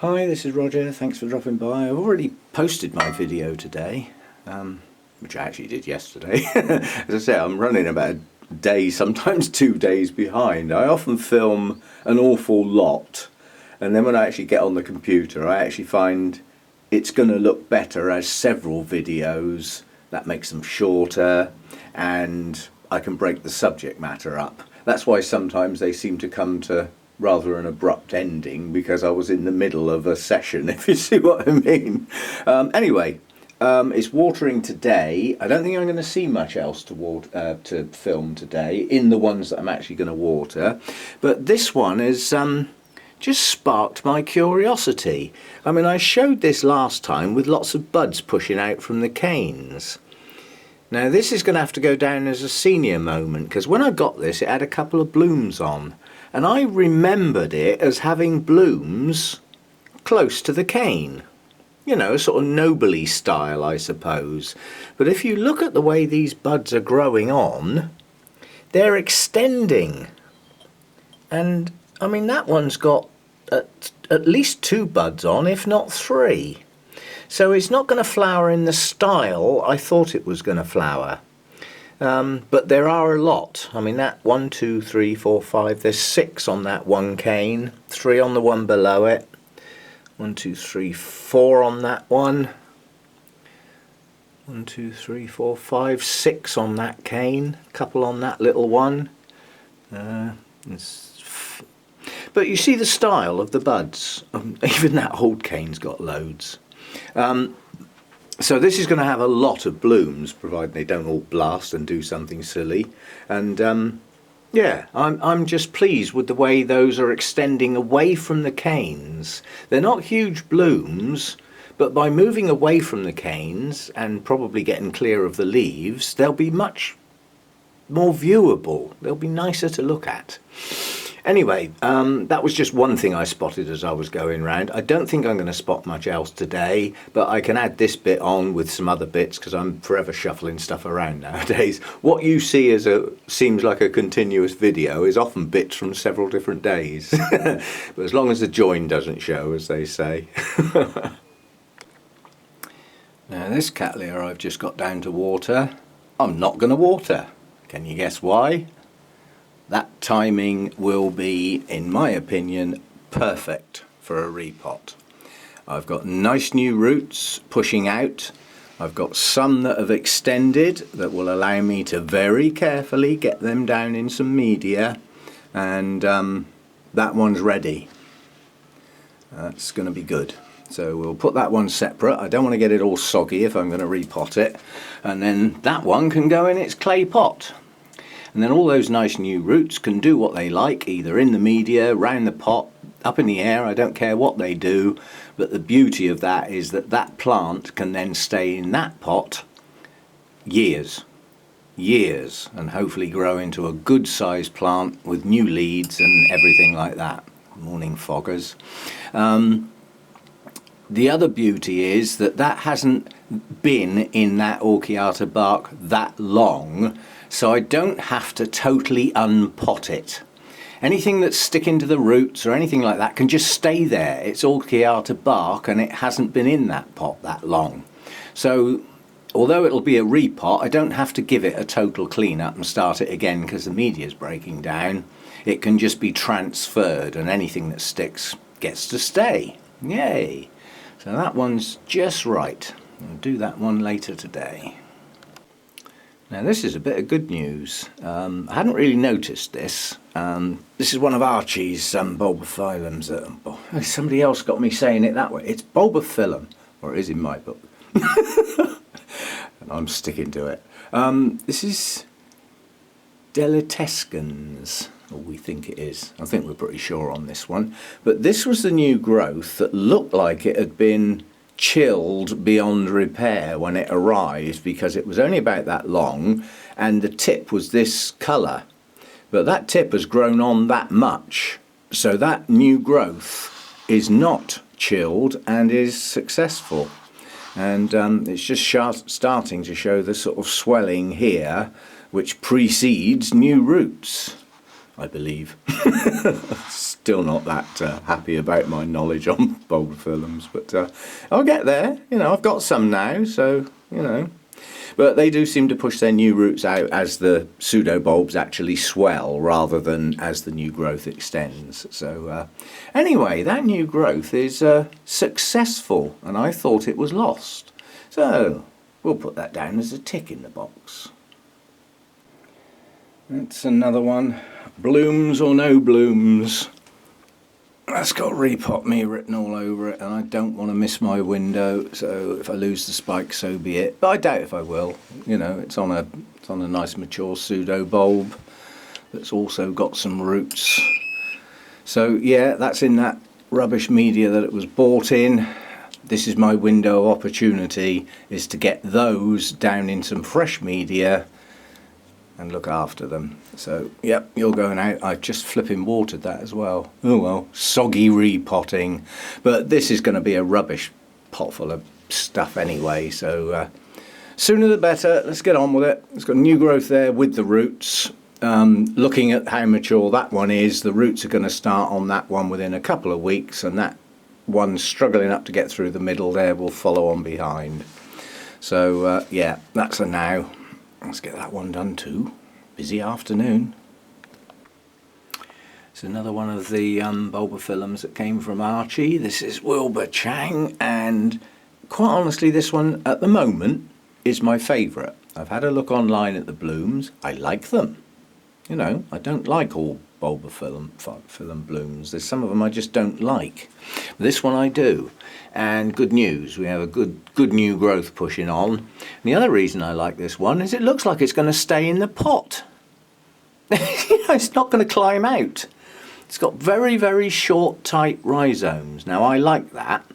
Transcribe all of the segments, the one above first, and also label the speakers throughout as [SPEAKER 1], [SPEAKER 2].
[SPEAKER 1] Hi, this is Roger. Thanks for dropping by. I've already posted my video today, which I actually did yesterday. As I say, I'm running about a day, sometimes 2 days behind. I often film an awful lot, and then when I actually get on the computer, I actually find it's going to look better as several videos. That makes them shorter, and I can break the subject matter up. That's why sometimes they seem to come to rather an abrupt ending, because I was in the middle of a session, if you see what I mean. Anyway, it's watering today. I don't think I'm going to see much else to film today in the ones that I'm actually going to water, but this one is just sparked my curiosity. I mean, I showed this last time with lots of buds pushing out from the canes. Now this is going to have to go down as a senior moment, because when I got this it had a couple of blooms on, and I remembered it as having blooms close to the cane. You know, sort of nobly style, I suppose. But if you look at the way these buds are growing on, they're extending. And I mean, that one's got at least 2 buds on, if not 3. So it's not going to flower in the style I thought it was going to flower. But there are a lot. I mean, that 1, 2, 3, 4, 5, there's 6 on that one cane, 3 on the one below it, 1, 2, 3, 4 on that one, 1, 2, 3, 4, 5, 6 on that cane, a couple on that little one. But you see the style of the buds. Even that old cane's got loads. So this is going to have a lot of blooms, provided they don't all blast and do something silly. And yeah, I'm just pleased with the way those are extending away from the canes. They're not huge blooms, but by moving away from the canes and probably getting clear of the leaves, they'll be much more viewable. They'll be nicer to look at. Anyway, that was just one thing I spotted as I was going round. I don't think I'm going to spot much else today, but I can add this bit on with some other bits, because I'm forever shuffling stuff around nowadays. What you see as seems like a continuous video is often bits from several different days. But as long as the join doesn't show, as they say. Now this Cattleya I've just got down to water, I'm not going to water. Can you guess why? That timing will be, in my opinion, perfect for a repot. I've got nice new roots pushing out. I've got some that have extended that will allow me to very carefully get them down in some media, and that one's ready. That's going to be good. So we'll put that one separate. I don't want to get it all soggy if I'm going to repot it. And then that one can go in its clay pot. And then all those nice new roots can do what they like, either in the media, round the pot, up in the air, I don't care what they do. But the beauty of that is that that plant can then stay in that pot years, and hopefully grow into a good sized plant with new leads and everything like that. Morning foggers. The other beauty is that that hasn't been in that Orchiata bark that long, so I don't have to totally unpot it. Anything that's sticking to the roots or anything like that can just stay there. It's Orchiata bark and it hasn't been in that pot that long. So although it'll be a repot, I don't have to give it a total clean up and start it again because the media's breaking down. It can just be transferred, and anything that sticks gets to stay. Yay! So that one's just right. I'll do that one later today. Now this is a bit of good news. I hadn't really noticed this. This is one of Archie's Bulbophyllums. Somebody else got me saying it that way. It's Bulbophyllum, or it is in my book. And I'm sticking to it. This is Deletescens, or we think it is. I think we're pretty sure on this one. But this was the new growth that looked like it had been chilled beyond repair when it arrived, because it was only about that long and the tip was this colour. But that tip has grown on that much, so that new growth is not chilled and is successful. And it's just starting to show the sort of swelling here which precedes new roots. I believe. Still not that happy about my knowledge on Bulbophyllums, but I'll get there. You know, I've got some now, so, you know. But they do seem to push their new roots out as the pseudo-bulbs actually swell rather than as the new growth extends. So anyway, that new growth is successful, and I thought it was lost. So we'll put that down as a tick in the box. That's another one. Blooms or no blooms. That's got Repot Me written all over it, and I don't want to miss my window, so if I lose the spike, so be it. But I doubt if I will. You know, it's on a nice mature pseudo bulb that's also got some roots. So yeah, that's in that rubbish media that it was bought in. This is my window of opportunity, is to get those down in some fresh media and look after them. So yep, you're going out. I've just flipping watered that as well. Oh well, soggy repotting. But this is going to be a rubbish pot full of stuff anyway, so sooner the better. Let's get on with it. It's got new growth there with the roots. Looking at how mature that one is, the roots are going to start on that one within a couple of weeks, and that one struggling up to get through the middle there will follow on behind. So yeah, that's a now. Let's get that one done too. Busy afternoon. It's another one of the Bulbophyllums that came from Archie. This is Wilbur Chang, and quite honestly this one at the moment is my favourite. I've had a look online at the blooms. I like them. You know, I don't like all Bulbophyllum blooms. There's some of them I just don't like. This one I do. And good news, we have a good new growth pushing on. And the other reason I like this one is it looks like it's going to stay in the pot. You know, it's not going to climb out. It's got very, very short, tight rhizomes. Now, I like that.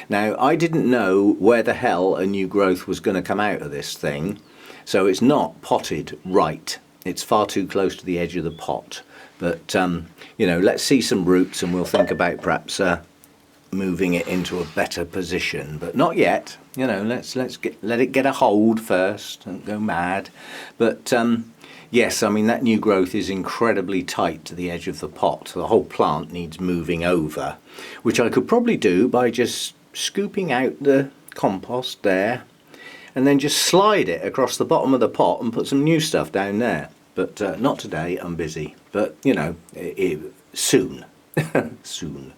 [SPEAKER 1] Now, I didn't know where the hell a new growth was going to come out of this thing. So it's not potted right. It's far too close to the edge of the pot. But, you know, let's see some roots and we'll think about perhaps moving it into a better position. But not yet. You know, let it get a hold first. Don't go mad. But, yes, I mean, that new growth is incredibly tight to the edge of the pot. The whole plant needs moving over, which I could probably do by just scooping out the compost there and then just slide it across the bottom of the pot and put some new stuff down there. But not today, I'm busy. But, you know, soon. Soon.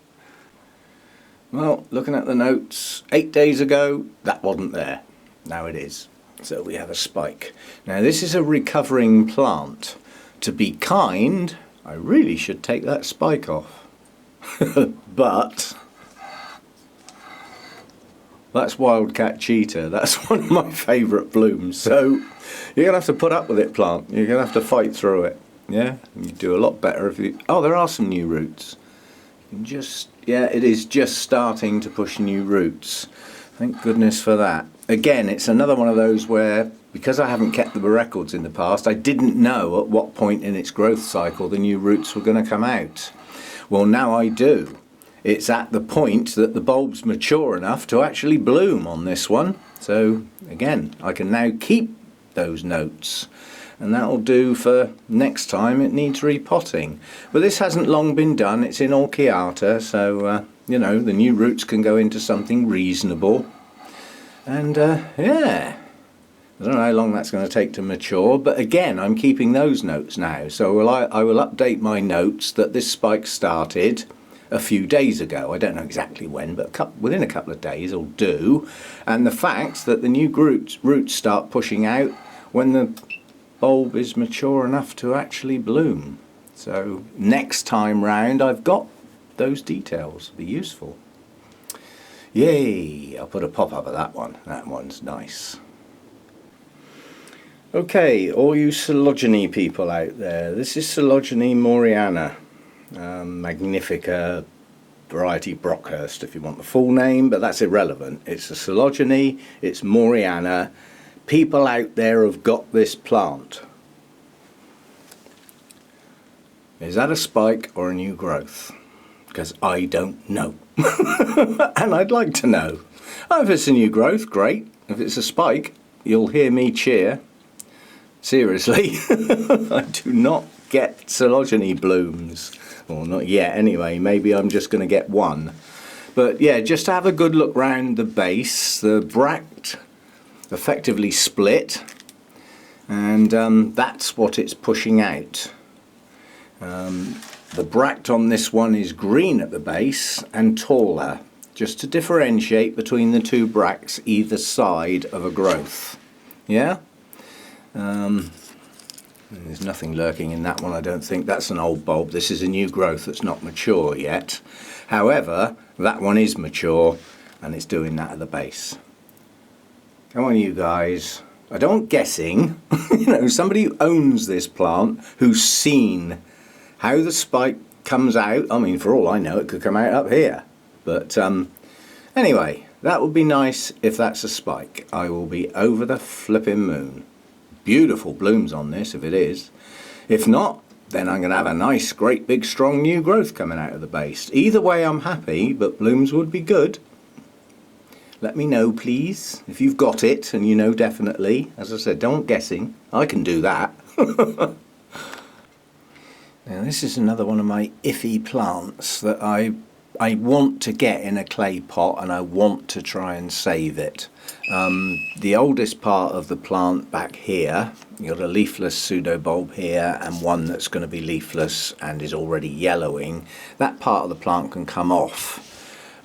[SPEAKER 1] Well, looking at the notes, 8 days ago, that wasn't there. Now it is. So we have a spike. Now this is a recovering plant. To be kind, I really should take that spike off. But that's Wildcat Cheetah. That's one of my favourite blooms. So you're going to have to put up with it, plant. You're going to have to fight through it. Yeah, you do a lot better if you... Oh, there are some new roots. You can just... Yeah, it is just starting to push new roots. Thank goodness for that. Again, it's another one of those where, because I haven't kept the records in the past, I didn't know at what point in its growth cycle the new roots were going to come out. Well, now I do. It's at the point that the bulb's mature enough to actually bloom on this one. So, again, I can now keep those notes. And that'll do for next time it needs repotting. But this hasn't long been done. It's in Orchiata, so, you know, the new roots can go into something reasonable. And, yeah, I don't know how long that's going to take to mature, but again, I'm keeping those notes now. So I will update my notes that this spike started a few days ago. I don't know exactly when, but within a couple of days will do. And the fact that the new roots start pushing out when the bulb is mature enough to actually bloom. So next time round I've got those details. It'll be useful. Yay! I'll put a pop-up of that one. That one's nice. Okay, all you Coelogeny people out there, this is Coelogeny Moriana, Magnifica variety Brockhurst if you want the full name, but that's irrelevant. It's a Coelogeny, it's Moriana. People out there have got this plant. Is that a spike or a new growth? Because I don't know. And I'd like to know. Oh, if it's a new growth, great. If it's a spike, you'll hear me cheer. Seriously, I do not get coleogyny blooms. Or not yet anyway, maybe I'm just going to get one. But yeah, just have a good look round the base. The bract effectively split, and that's what it's pushing out. The bract on this one is green at the base and taller, just to differentiate between the two bracts either side of a growth. Yeah? There's nothing lurking in that one, I don't think. That's an old bulb. This is a new growth that's not mature yet. However, that one is mature, and it's doing that at the base. Come on, you guys. I don't want guessing. You know, somebody who owns this plant, who's seen how the spike comes out. I mean, for all I know, it could come out up here. But anyway, that would be nice if that's a spike. I will be over the flipping moon. Beautiful blooms on this if it is. If not, then I'm going to have a nice, great, big, strong new growth coming out of the base. Either way, I'm happy, but blooms would be good. Let me know, please, if you've got it and you know definitely. As I said, don't guessing. I can do that. Now, this is another one of my iffy plants that I want to get in a clay pot, and I want to try and save it. The oldest part of the plant back here, you've got a leafless pseudobulb here and one that's going to be leafless and is already yellowing. That part of the plant can come off.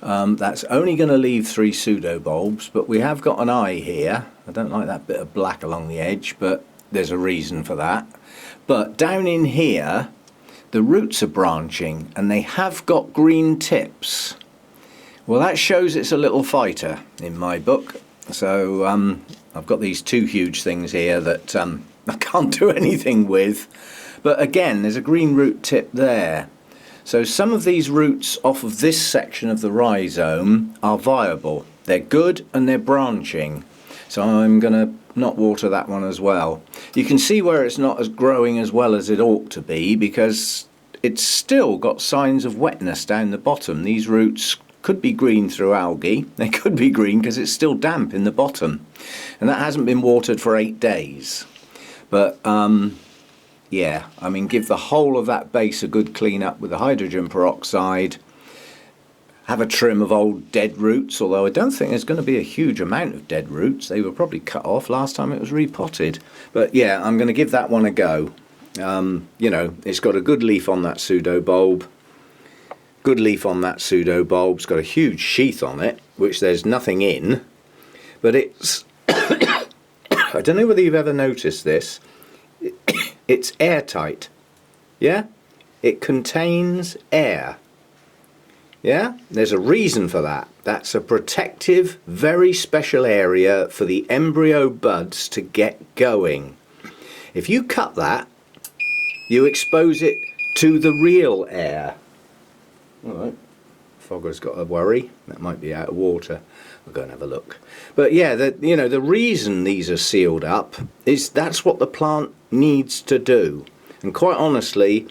[SPEAKER 1] That's only going to leave 3 pseudobulbs, but we have got an eye here. I don't like that bit of black along the edge, but there's a reason for that. But down in here, the roots are branching and they have got green tips. Well, that shows it's a little fighter in my book. So I've got these 2 huge things here that I can't do anything with. But again, there's a green root tip there. So some of these roots off of this section of the rhizome are viable. They're good and they're branching. So I'm going to not water that one as well. You can see where it's not as growing as well as it ought to be, because it's still got signs of wetness down the bottom. These roots could be green through algae. They could be green because it's still damp in the bottom. And that hasn't been watered for 8 days. But yeah, I mean, give the whole of that base a good clean up with the hydrogen peroxide. Have a trim of old dead roots, although I don't think there's going to be a huge amount of dead roots. They were probably cut off last time it was repotted. But yeah, I'm going to give that one a go. You know, it's got a good leaf on that pseudobulb. Good leaf on that pseudobulb. It's got a huge sheath on it, which there's nothing in. But it's... I don't know whether you've ever noticed this. It's airtight. Yeah? It contains air. Yeah? There's a reason for that. That's a protective, very special area for the embryo buds to get going. If you cut that, you expose it to the real air. Alright, Fogger's got a worry. That might be out of water. I'll go and have a look. But yeah, you know, the reason these are sealed up is that's what the plant needs to do. And quite honestly,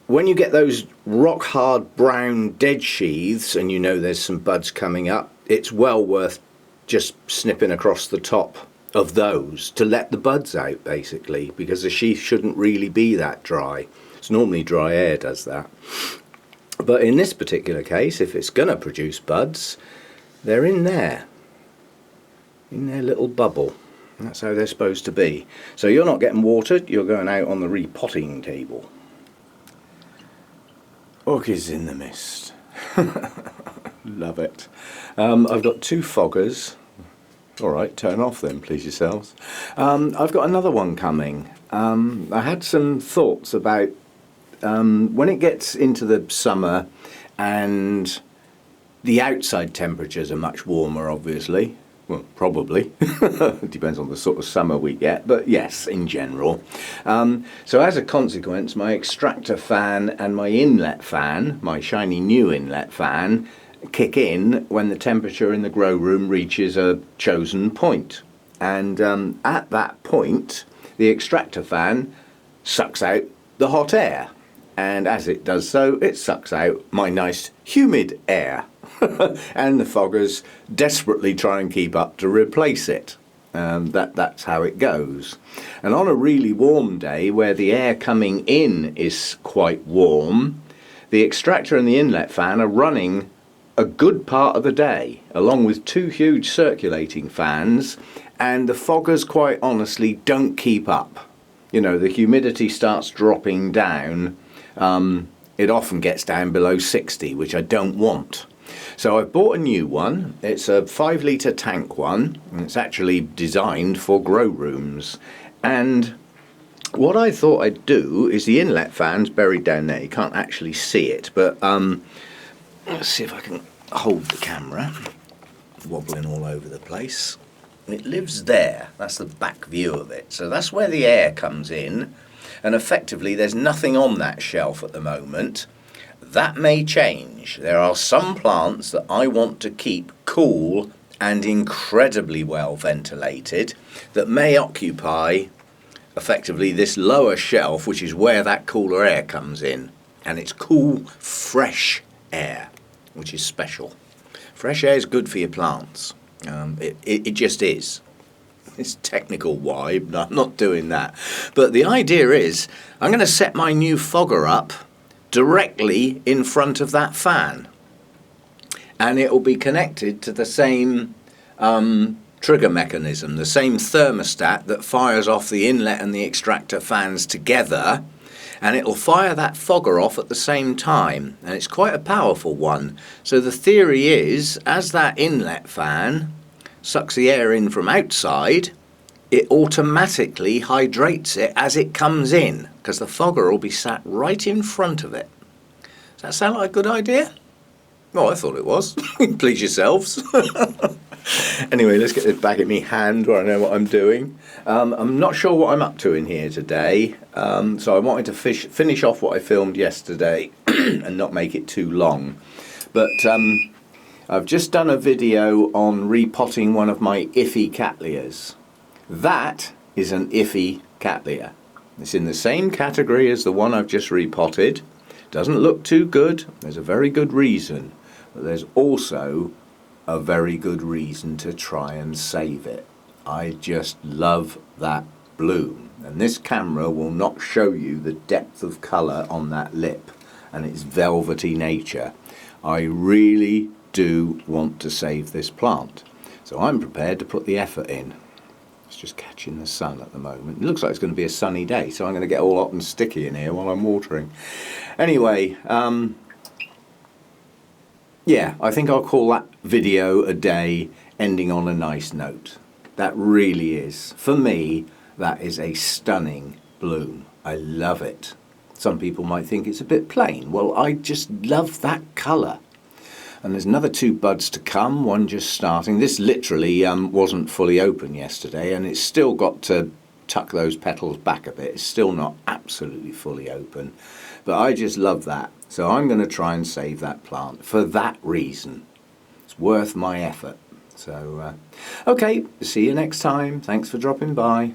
[SPEAKER 1] when you get those rock hard brown dead sheaths and you know there's some buds coming up, it's well worth just snipping across the top of those to let the buds out, basically, because the sheath shouldn't really be that dry. It's normally dry air does that. But in this particular case, if it's going to produce buds, they're in there, in their little bubble. That's how they're supposed to be. So you're not getting watered, you're going out on the repotting table. Orchids in the mist. Love it. I've got 2 foggers. Alright, turn off then, please yourselves. I've got another one coming. I had some thoughts about when it gets into the summer and the outside temperatures are much warmer, obviously. Well, probably. It depends on the sort of summer we get, but yes, in general. So as a consequence, my extractor fan and my inlet fan, my shiny new inlet fan, kick in when the temperature in the grow room reaches a chosen point. And at that point, the extractor fan sucks out the hot air. And as it does so, it sucks out my nice humid air. And the foggers desperately try and keep up to replace it. That's how it goes. And on a really warm day where the air coming in is quite warm, the extractor and the inlet fan are running a good part of the day, along with two huge circulating fans, and the foggers quite honestly don't keep up. You know, the humidity starts dropping down. It often gets down below 60, which I don't want. So I've bought a new one. It's a 5-litre tank one, and it's actually designed for grow rooms. And what I thought I'd do is the inlet fan's buried down there. You can't actually see it, but let's see if I can hold the camera. Wobbling all over the place. It lives there. That's the back view of it. So that's where the air comes in, and effectively there's nothing on that shelf at the moment. That may change. There are some plants that I want to keep cool and incredibly well ventilated that may occupy effectively this lower shelf, which is where that cooler air comes in. And it's cool, fresh air, which is special. Fresh air is good for your plants. It just is. It's technical why, but I'm not doing that. But the idea is I'm going to set my new fogger up directly in front of that fan, and it will be connected to the same trigger mechanism, the same thermostat that fires off the inlet and the extractor fans together, and it will fire that fogger off at the same time, and it's quite a powerful one. So the theory is, as that inlet fan sucks the air in from outside, it automatically hydrates it as it comes in, because the fogger will be sat right in front of it. Does that sound like a good idea? Oh, I thought it was. Please yourselves. Anyway, let's get this back in my hand where I know what I'm doing. I'm not sure what I'm up to in here today, so I wanted to finish off what I filmed yesterday and not make it too long. But I've just done a video on repotting one of my iffy cattleyas. That is an iffy cattleya. It's in the same category as the one I've just repotted. Doesn't look too good. There's a very good reason. But there's also a very good reason to try and save it. I just love that bloom. And this camera will not show you the depth of colour on that lip and its velvety nature. I really do want to save this plant. So I'm prepared to put the effort in. It's just catching the sun at the moment. It looks like it's going to be a sunny day, so I'm going to get all hot and sticky in here while I'm watering. Anyway, yeah, I think I'll call that video a day, ending on a nice note. That really is, for me, that is a stunning bloom. I love it. Some people might think it's a bit plain. Well, I just love that colour. And there's another 2 buds to come, one just starting. This literally wasn't fully open yesterday, and it's still got to tuck those petals back a bit. It's still not absolutely fully open, but I just love that. So I'm going to try and save that plant for that reason. It's worth my effort. So, okay, see you next time. Thanks for dropping by.